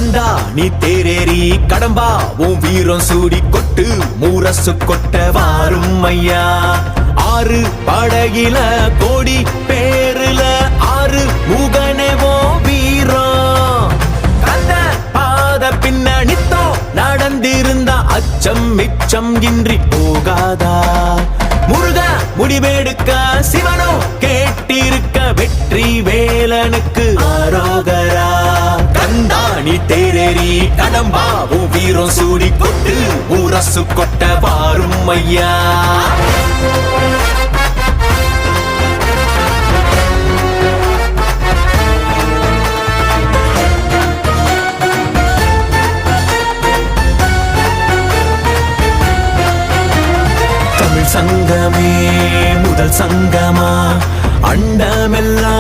கந்தா நீ தேரேறி கடம்பா உன் வீரம் சூடி கொட்டு மூரசு கொட்ட வாரும் ஐயா. ஆறு படகில கோடி பேருல ஆறு முகனேவோ வீரம். கந்த பாத பின்னணித்தோ நடந்திருந்த அச்சம் மிச்சம் இன்றி போகாதா. முருக முடிவெடுக்க சிவனோ கேட்டிருக்க வெற்றி வேலனுக்கு ஆரோகரா. கந்தாணி தேரேறி கடம்பாவும் வீரம் சூடி கொட்டு ஊரசு கொட்ட வாரும் ஐயா. தமிழ் சங்கமே முதல் சங்கமா அண்டமெல்லாம்